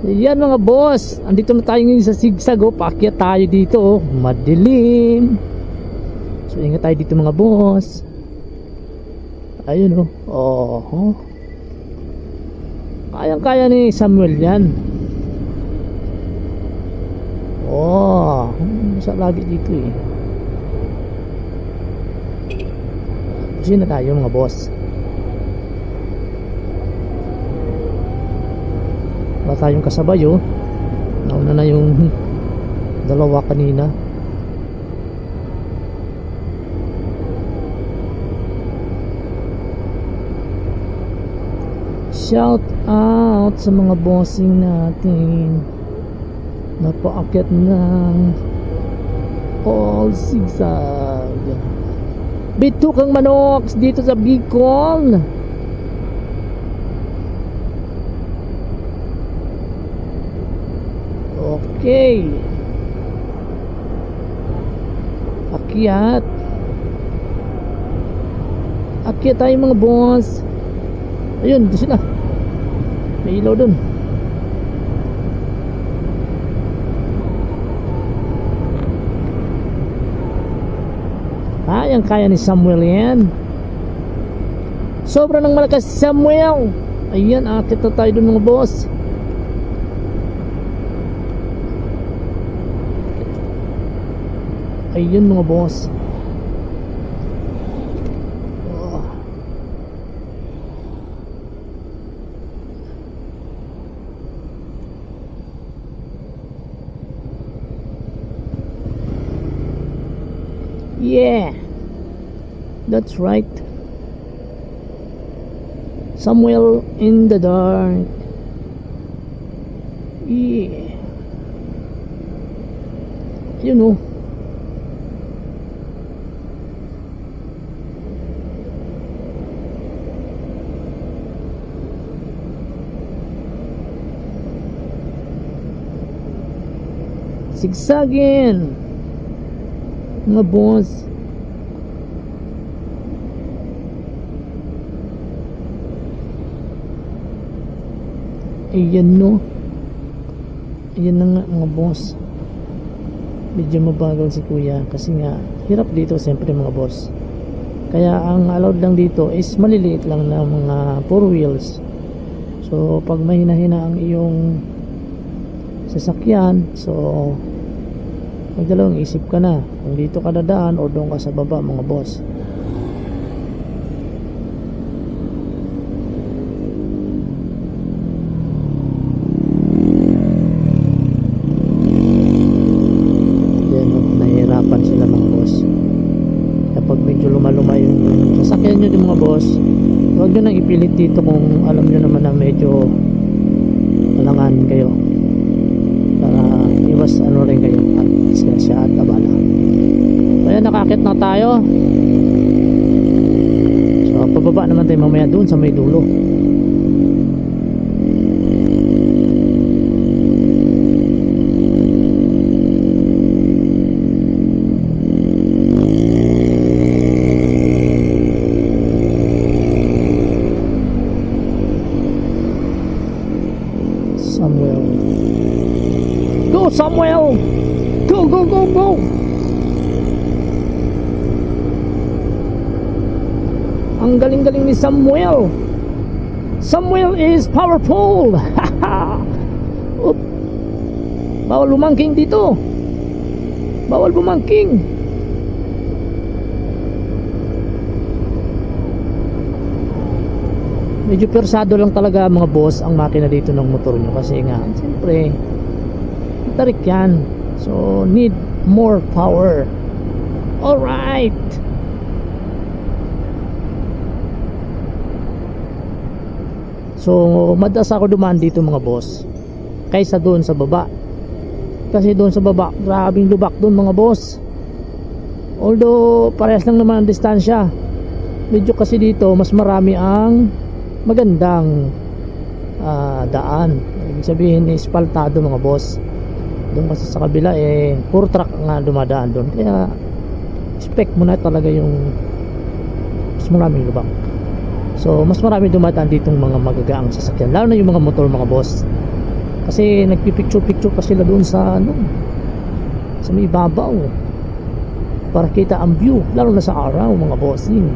Yan mga boss, andito na tayo ngayon sa Sigsag. Paakyat tayo dito, madilim. So ingat tayo dito mga boss. Ayun kayang-kaya ni Samuel yan. Masa lagi dito eh. Pusin na tayo mga boss. Wala tayong kasabay nauna na yung dalawa kanina. Shout out sa mga bossing natin na paakyat ng All Sigsag. Bitukang manok dito sa Bicol. Okay. Akyat tayo mga boss. Ayun, doon sila. May ilaw doon. Ang kaya ni Samuel yan. Sobra ng malakas si Samuel. Ayan, akyat na tayo doon mga boss. Ayun mga boss. Yeah, that's right. Samuel in the dark. Yeah. You know. Sigsagin mga boss. Ayan ayan na nga mga boss. Medyo mabagal si kuya kasi nga hirap dito siyempre mga boss. Kaya ang allowed lang dito is maliliit lang na mga 4 wheels. So pag mahina-hina ang iyong sasakyan, so magdalawang isip ka na kung dito ka dadaan o doon ka sa baba mga boss. Yan, nahihirapan sila mga boss. Kapag medyo luma-luma yung sasakyan nyo din mga boss, huwag nyo nang ipilit dito kung alam nyo naman na medyo malangan kayo, para iwas rin kayo at siya at abala. Kaya nakakit na tayo. So pababa naman tayo mamaya dun sa may dulo. Samuel, go go go go. Ang galing-galing ni Samuel. Samuel is powerful. Oop. Bawal lumangking dito. Bawal bumangking. Medyo persado lang talaga mga boss ang makina dito ng motor nyo kasi nga siyempre tarik yan, so need more power. Alright, so madalas ako dumaan dito mga boss kaysa doon sa baba, kasi doon sa baba grabing lubak doon mga boss. Although parehas lang naman ang distansya, medyo kasi dito mas marami ang magandang daan. Ibig sabihin ispaltado mga boss. Doon kasi sa kabila puro truck nga dumadaan doon, kaya expect mo na talaga yung mas maraming lubak. So mas marami dumadaan ditong mga magagaang sasakyan, lalo na yung mga motor mga boss. Kasi nagpipicture-picture pa sila doon sa ano, sa may babaw, para kita ang view, lalo na sa araw mga bossing.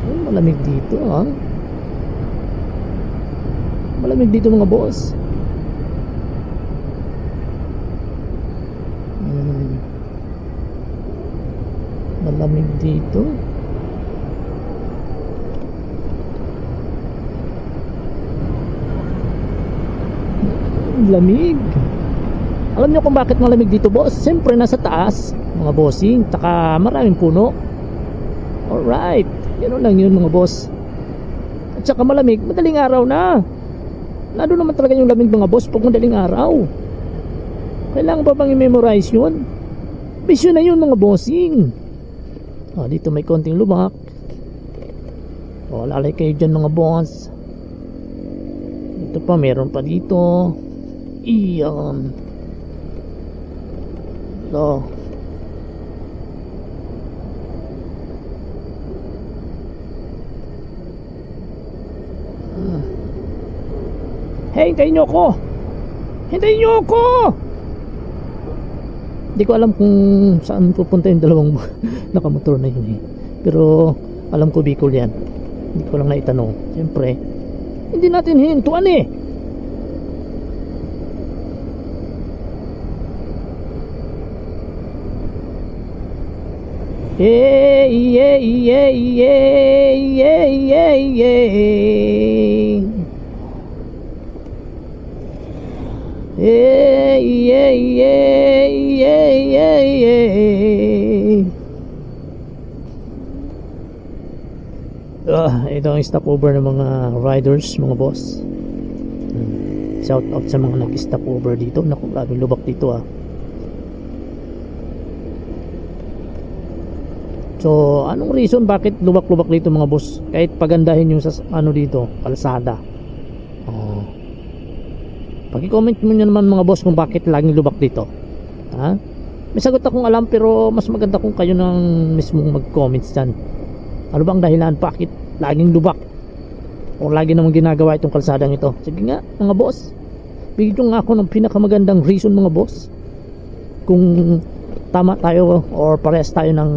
Ay, malamig dito ha. Malamig dito mga boss. Malamig dito. Lamig. Alam nyo kung bakit malamig dito boss? Siyempre nasa taas mga bossing, taka maraming puno. Alright, yun lang yun mga boss. At saka malamig, madaling araw na. Lalo naman talaga yung lamig mga boss pag madaling araw. Kailangan pa bang i-memorize yun? Bisyo na yun mga bossing. Dito may konting lubak. Lalay kayo dyan mga boss. Ito pa, meron pa dito. Iyan. Ito. Hey, hintayin nyo ako! Hintayin nyo ako! Hindi ko alam kung saan pupunta yung dalawang nakamotor na yun eh. Pero alam ko Bicol yan. Hindi ko lang naitanong. Siyempre, hindi natin hintuan eh. Yeah, yeah, yeah, yeah, yeah, yeah, yeah. Yeah, yeah, yeah, yeah, yeah, yeah. Ito ang stopover ng mga riders, mga boss. Shout out sa mga nag-stopover dito. Naku, grabing lubak dito ah. So, anong reason bakit lubak-lubak dito mga boss? Kahit pagandahin yung sa ano dito, kalsada. Paki-comment mo nyo naman mga boss kung bakit laging lubak dito. Ha? May sagot akong alam pero mas maganda kung kayo nang mismong mag-comments dyan. Ano bang dahilan bakit laging lubak? O lagi namang ginagawa itong kalsadang ito? Sige nga mga boss, bigyan nga ako ng pinakamagandang reason mga boss. Kung tama tayo or parehas tayo ng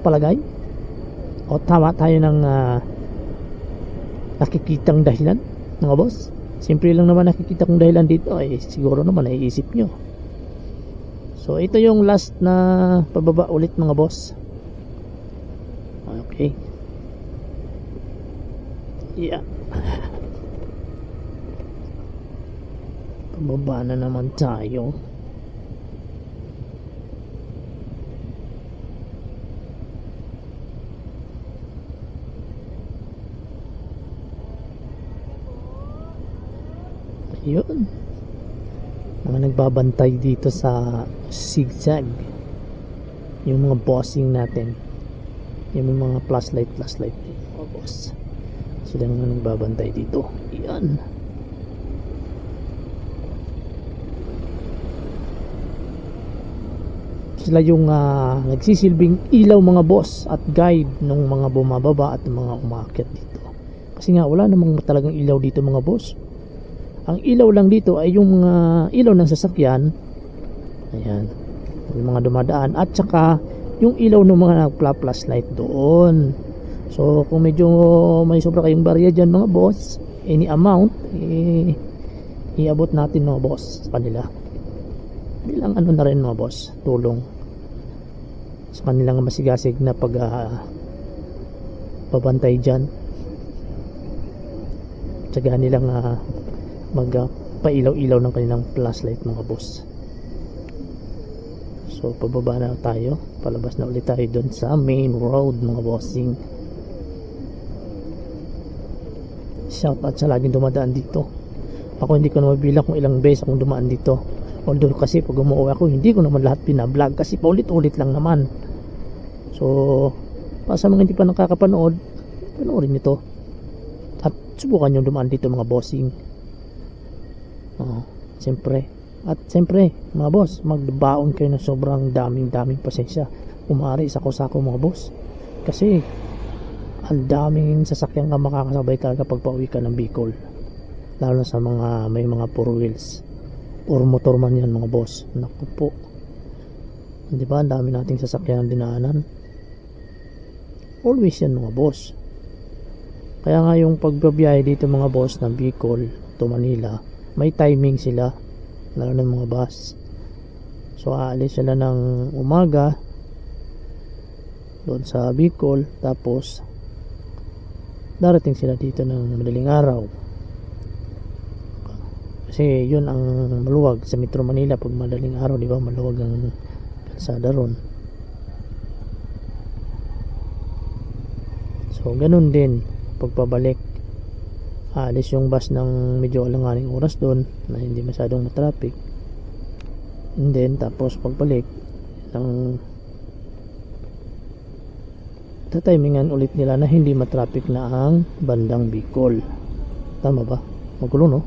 palagay, o tama tayo ng nakikitang dahilan mga boss. Simple lang naman nakikita kong dahilan dito ay siguro naman naiisip nyo. So ito yung last na pababa ulit mga boss. Okay. Yeah. Pababa na naman tayo. Yun, mga nagbabantay dito sa zigzag, yung mga bossing natin, yung mga flashlight oh boss, sila naman nagbabantay dito. Yan, sila yung nagsisilbing ilaw mga boss at guide ng mga bumababa at mga umakyat dito, kasi nga wala namang talagang ilaw dito mga boss. Ang ilaw lang dito ay yung mga ilaw ng sasakyan. Ayan, yung mga dumadaan. At saka yung ilaw ng mga flashlight doon. So kung medyo may sobra kayong barya dyan mga boss, any amount, iabot natin mga boss sa kanila. Bilang ano na rin mga boss, tulong sa kanilang masigasig na pag pabantay dyan. Tsaga nilang magpailaw-ilaw ng kanilang flashlight mga boss. So pababa na tayo, palabas na ulit tayo doon sa main road mga bossing. Shout out sa laging dumadaan dito. Ako hindi ko na mabilang kung ilang beses akong dumaan dito, although kasi pag umuwi ako hindi ko naman lahat pinablog kasi paulit-ulit lang naman. So para sa mga hindi pa nakakapanood, panoorin nyo to at subukan nyo dumaan dito mga bossing. Siyempre, at siyempre mga boss, magbaon kayo na sobrang daming pasensya kung maaari sako-sako mga boss, kasi ang daming sasakyan ka makakasabay ka kapag pauwi ka ng Bicol. lalo na sa mga may mga four wheels or motor man yan mga boss. Naku po, di ba ang dami nating sasakyan ang dinaanan, always yan mga boss. Kaya nga yung pagbabiyahe dito mga boss ng Bicol to Manila, may timing sila, lalo na mga bus. So aalis sila ng umaga doon sa Bicol, tapos darating sila dito ng madaling araw, kasi yun ang maluwag sa Metro Manila. Pag madaling araw, di ba, maluwag ang kalsada ron. So ganun din pagpabalik, aalis yung bus ng medyo alanganing oras doon na hindi masyadong matraffic, and then tapos pagbalik ng tatimingan ulit nila na hindi matraffic na ang bandang Bicol. Tama ba? Magulo, no?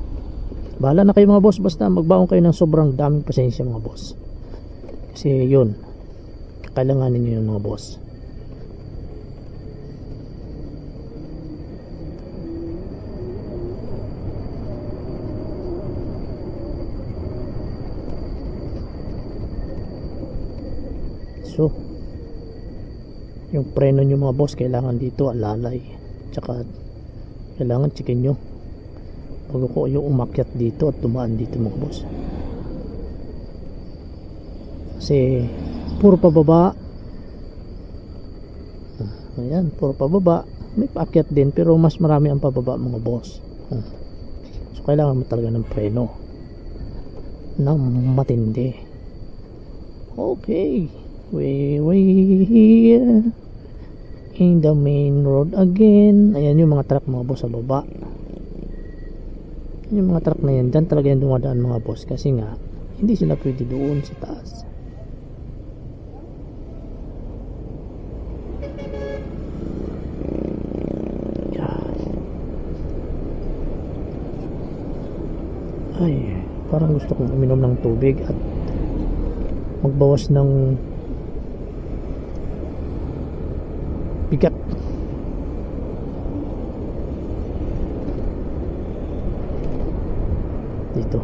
Bahala na kayo mga boss, basta magbaon kayo ng sobrang daming pasensya mga boss, kasi yun, kakailanganin nyo yung mga boss. So yung preno nyo mga boss, kailangan dito alalay, tsaka kailangan chicken nyo bago ko yung umakyat dito at dumaan dito mga boss, kasi puro pababa. Ayan, puro pababa, may paakyat din pero mas marami ang pababa mga boss. So kailangan mo talaga ng preno na matindi. Okay, we here in the main road again. Ayan yung mga truck mga boss sa baba. Yung mga truck na yan, dyan talaga yan dumadaan mga boss, kasi nga hindi sila pwede doon sa taas. Ay, parang gusto kong uminom ng tubig at magbawas ng bigat. Dito